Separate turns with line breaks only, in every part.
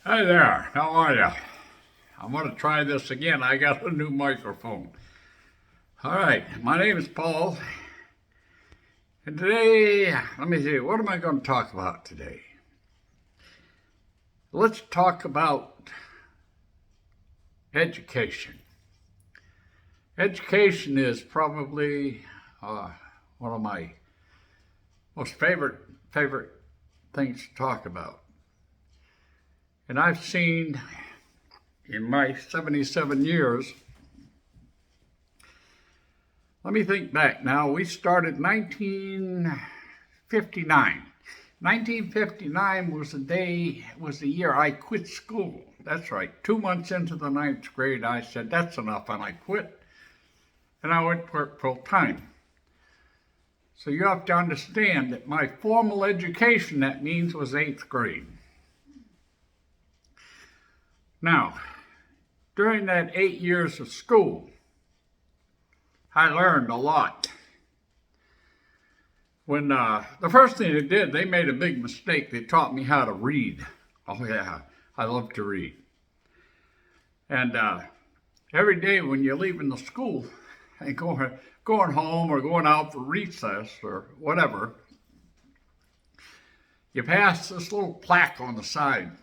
Hi there, how are you? I'm going to try this again. I got a new microphone. All right, my name is Paul, and today, let me see, what am I going to talk about today? Let's talk about education. Education is probably one of my most favorite things to talk about. And I've seen in my 77 years, let me think back now, we started 1959. 1959 was the year I quit school. That's right, 2 months into the ninth grade, I said, that's enough, and I quit. And I went to work full time. So you have to understand that my formal education, that means, was 8th grade. Now, during that 8 years of school, I learned a lot. When the first thing they did, they made a big mistake. They taught me how to read. Oh yeah, I love to read. And every day when you're leaving the school and going home or going out for recess or whatever, you pass this little plaque on the side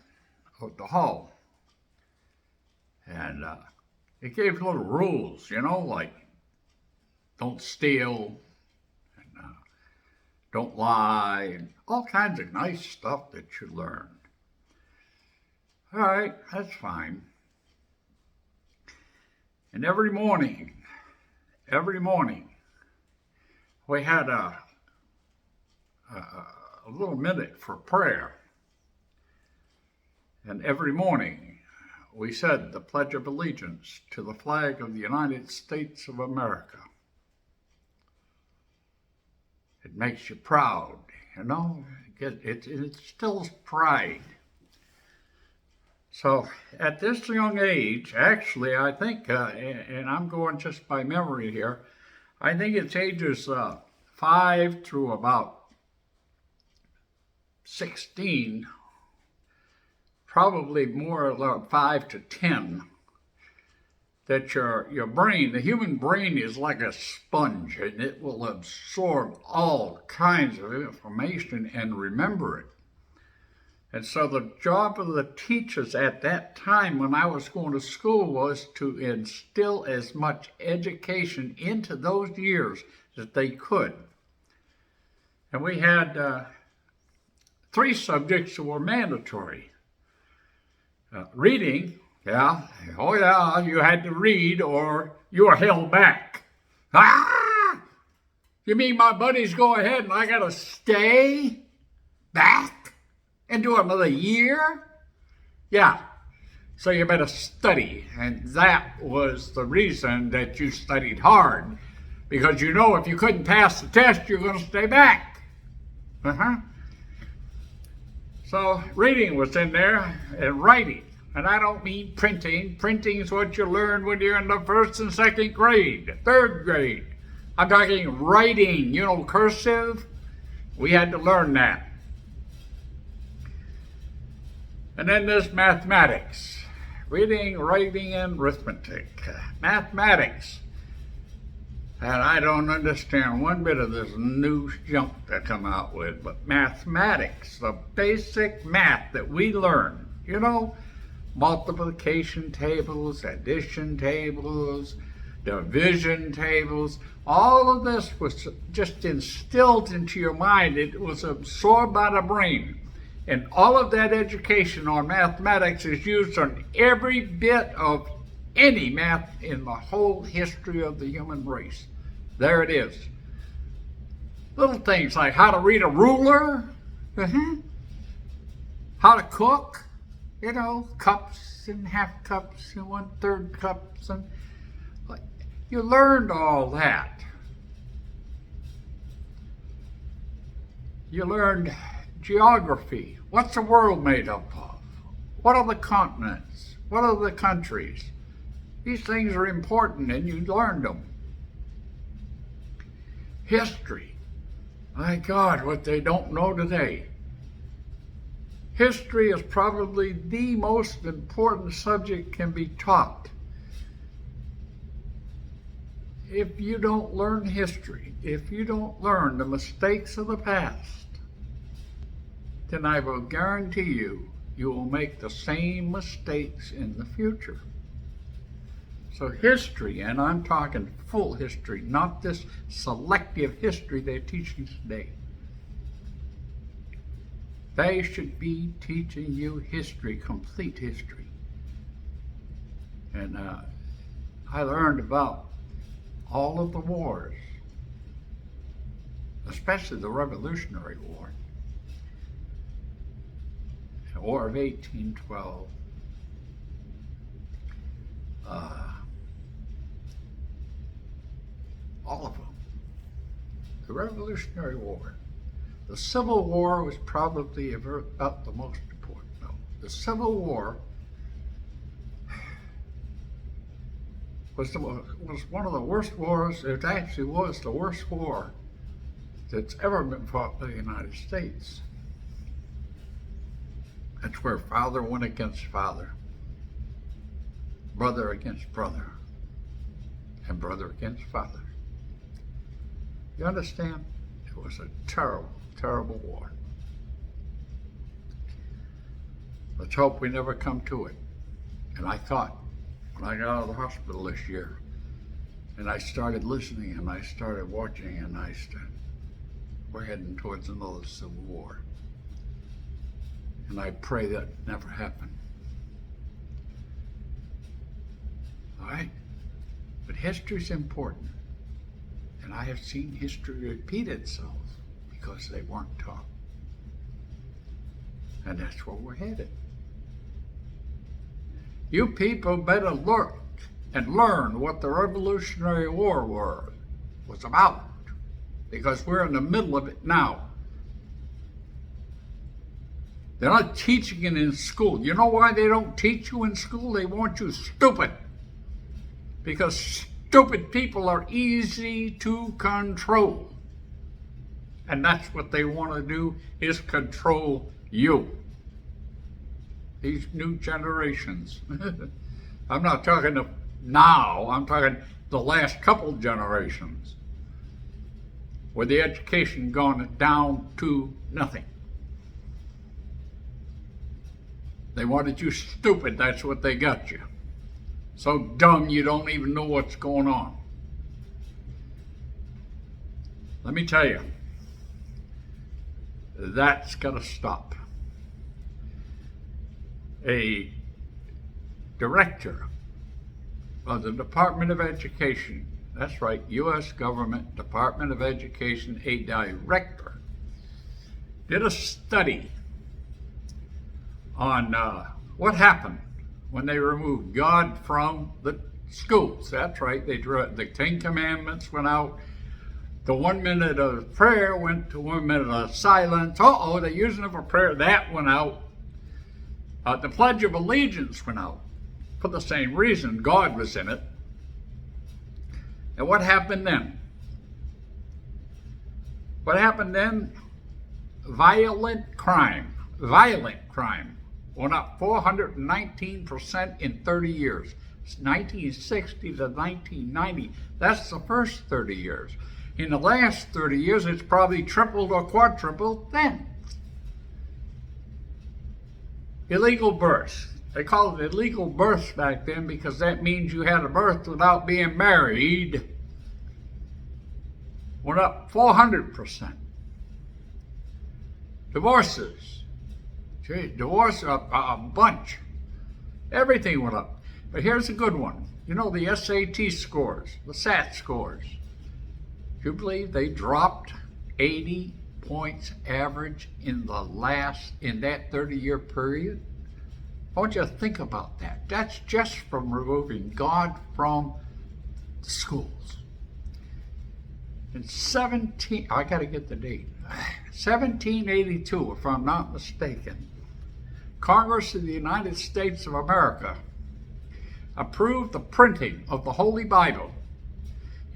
of the hall. And it gave little rules, like don't steal, and don't lie, and all kinds of nice stuff that you learned. All right, that's fine. And every morning, we had a little minute for prayer. And every morning, we said the Pledge of Allegiance to the flag of the United States of America. It makes you proud, it instills pride. So at this young age, actually, I think, and I'm going just by memory here, I think it's ages 5 through about 16, probably more like 5 to 10, that your brain, the human brain, is like a sponge, and it will absorb all kinds of information and remember it. And so the job of the teachers at that time when I was going to school was to instill as much education into those years as they could. And we had 3 subjects that were mandatory. Reading, yeah, oh yeah, you had to read or you were held back. Ah! You mean my buddies go ahead and I gotta stay back and do another year? Yeah, so you better study. And that was the reason that you studied hard. Because if you couldn't pass the test, you're gonna stay back. So reading was in there, and writing. And I don't mean printing. Printing is what you learn when you're in the 1st and 2nd grade, 3rd grade. I'm talking writing, cursive. We had to learn that. And then there's mathematics. Reading, writing, and arithmetic. Mathematics. And I don't understand one bit of this new junk they come out with, but mathematics, the basic math that we learn, multiplication tables, addition tables, division tables, all of this was just instilled into your mind. It was absorbed by the brain. And all of that education on mathematics is used on every bit of any math in the whole history of the human race. There it is. Little things like how to read a ruler, how to cook, cups and half cups and 1/3 cups, and you learned all that. You learned geography. What's the world made up of? What are the continents? What are the countries? These things are important, and you learned them. History. My God, what they don't know today. History is probably the most important subject can be taught. If you don't learn history, if you don't learn the mistakes of the past, then I will guarantee you, you will make the same mistakes in the future. So history, and I'm talking full history, not this selective history they're teaching today. They should be teaching you history, complete history. And I learned about all of the wars, especially the Revolutionary War, the War of 1812, all of them. The Revolutionary War. The Civil War was probably about the most important. No, the Civil War was one of the worst wars. It actually was the worst war that's ever been fought by the United States. That's where father went against father, brother against brother, and brother against father. You understand? It was a terrible, terrible war. Let's hope we never come to it. And I thought, when I got out of the hospital this year, and I started listening, and I started watching, and we're heading towards another civil war. And I pray that never happened. All right? But history's important. And I have seen history repeat itself because they weren't taught. And that's where we're headed. You people better look and learn what the Revolutionary War was about, because we're in the middle of it now. They're not teaching it in school. You know why they don't teach you in school? They want you stupid. Because stupid people are easy to control. And that's what they want to do, is control you. These new generations. I'm not talking of now, I'm talking the last couple generations, where the education gone down to nothing. They wanted you stupid, that's what they got you. So dumb you don't even know what's going on. Let me tell you, that's got to stop. A director of the Department of Education, that's right, U.S. Government, Department of Education, a director, did a study on what happened when they removed God from the schools. That's right, the 10 Commandments went out. The 1 minute of prayer went to 1 minute of silence. They're using it for prayer. That went out. The Pledge of Allegiance went out for the same reason. God was in it. And what happened then? What happened then? Violent crime went up 419% in 30 years. It's 1960 to 1990. That's the first 30 years. In the last 30 years, it's probably tripled or quadrupled then. Illegal births. They called it illegal births back then because that means you had a birth without being married. Went up 400%. Divorces. Divorce up a bunch. Everything went up. But here's a good one. You know the SAT scores, the SAT scores. Do you believe they dropped 80 points average in that 30-year period? I want you to think about that. That's just from removing God from the schools. In I got to get the date, 1782, if I'm not mistaken, Congress of the United States of America approved the printing of the Holy Bible.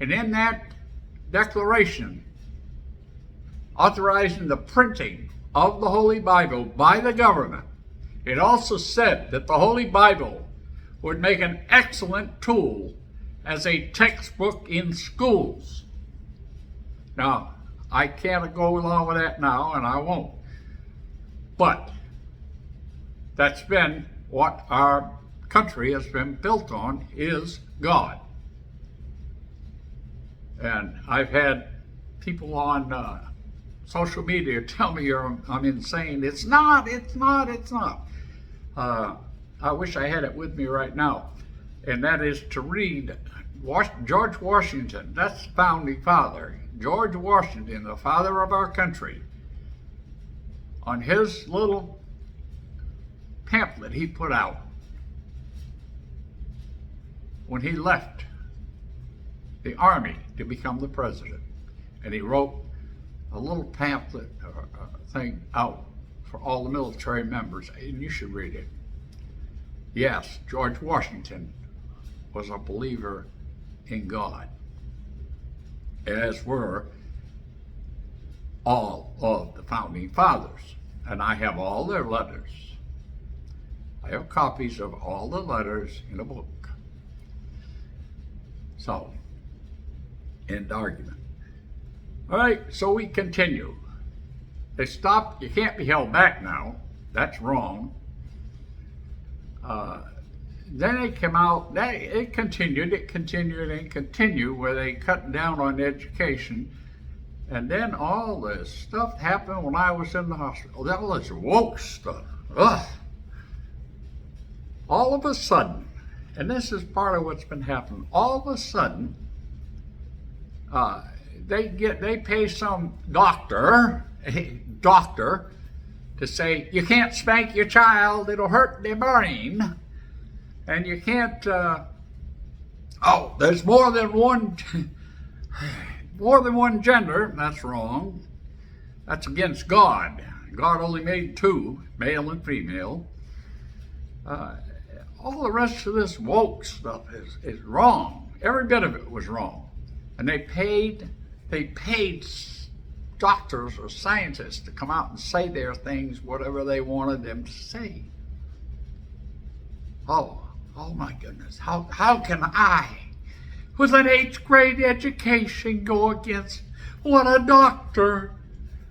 And in that declaration authorizing the printing of the Holy Bible by the government. It also said that the Holy Bible would make an excellent tool as a textbook in schools. Now, I can't go along with that now, and I won't. But that's been what our country has been built on, is God. And I've had people on social media tell me I'm insane. It's not. I wish I had it with me right now. And that is to read George Washington. That's the founding father. George Washington, the father of our country, on his little pamphlet he put out when he left the army to become the president. And he wrote a little pamphlet thing out for all the military members, and you should read it. Yes, George Washington was a believer in God, as were all of the founding fathers. And I have all their letters. I have copies of all the letters in a book. So, end argument. All right, so we continue. They stopped. You can't be held back now. That's wrong. Then they came out. It continued, where they cut down on education. And then all this stuff happened when I was in the hospital. That was woke stuff. Ugh. All of a sudden, and this is part of what's been happening, all of a sudden, they pay some doctor to say, you can't spank your child, it'll hurt their brain. And you can't, there's more than one gender. That's wrong. That's against God. God only made two, male and female. All the rest of this woke stuff is wrong. Every bit of it was wrong. And they paid doctors or scientists to come out and say their things, whatever they wanted them to say. Oh my goodness, how can I, with an 8th grade education, go against what a doctor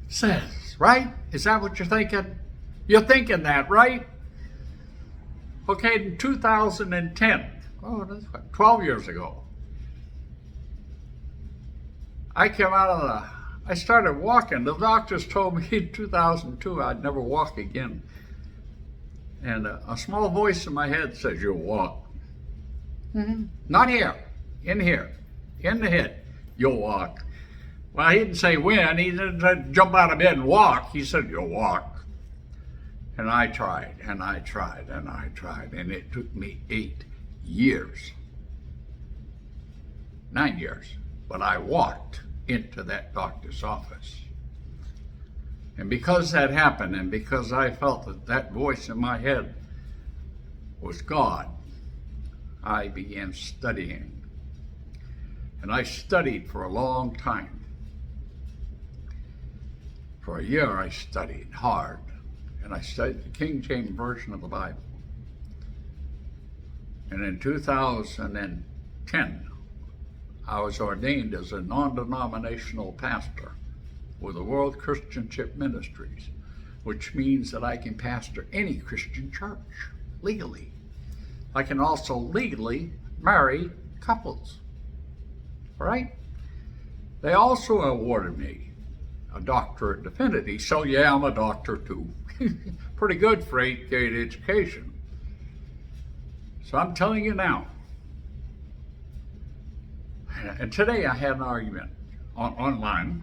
says, right? Is that what you're thinking? You're thinking that, right? Okay, in 2010, that's 12 years ago, I started walking. The doctors told me in 2002 I'd never walk again. And a small voice in my head says, you'll walk. Mm-hmm. Not here, in the head, you'll walk. Well, he didn't say when, he didn't say jump out of bed and walk. He said, you'll walk. And I tried, and it took me 8 years. 9 years. But I walked into that doctor's office. And because that happened, and because I felt that voice in my head was God, I began studying. And I studied for a long time. For a year I studied hard. And I studied the King James Version of the Bible. And in 2010, I was ordained as a non-denominational pastor with the World Christianship Ministries, which means that I can pastor any Christian church legally. I can also legally marry couples, right? They also awarded me a doctorate of divinity, so yeah, I'm a doctor too. Pretty good for 8th grade education. So I'm telling you now. And today I had an argument online,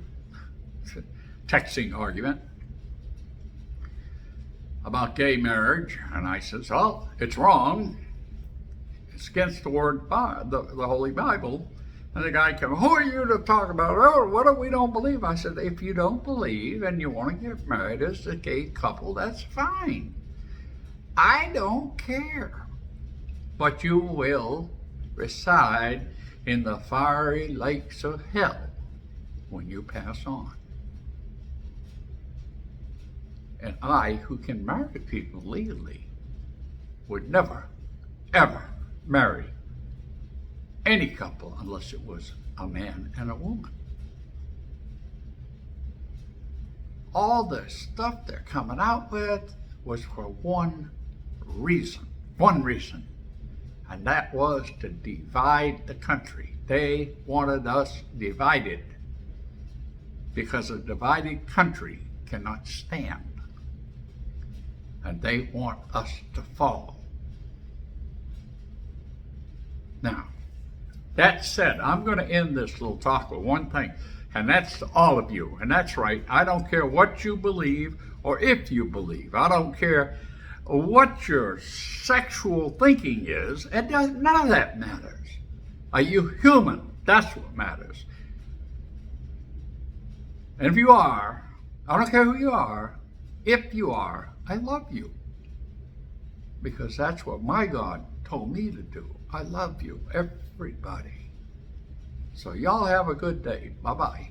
texting argument about gay marriage, and I said, well, it's wrong. It's against the word, the Holy Bible. And the guy came, who are you to talk about, what if we don't believe? I said, if you don't believe and you want to get married as a gay couple, that's fine. I don't care. But you will reside in the fiery lakes of hell when you pass on. And I, who can marry people legally, would never, ever marry any couple unless it was a man and a woman. All the stuff they're coming out with was for one reason, and that was to divide the country. They wanted us divided because a divided country cannot stand, and they want us to fall. Now, that said, I'm going to end this little talk with one thing, and that's to all of you. And that's right, I don't care what you believe or if you believe. I don't care what your sexual thinking is. None of that matters. Are you human? That's what matters. And if you are, I don't care who you are, if you are, I love you. Because that's what my God told me to do. I love you, everybody. So y'all have a good day. Bye-bye.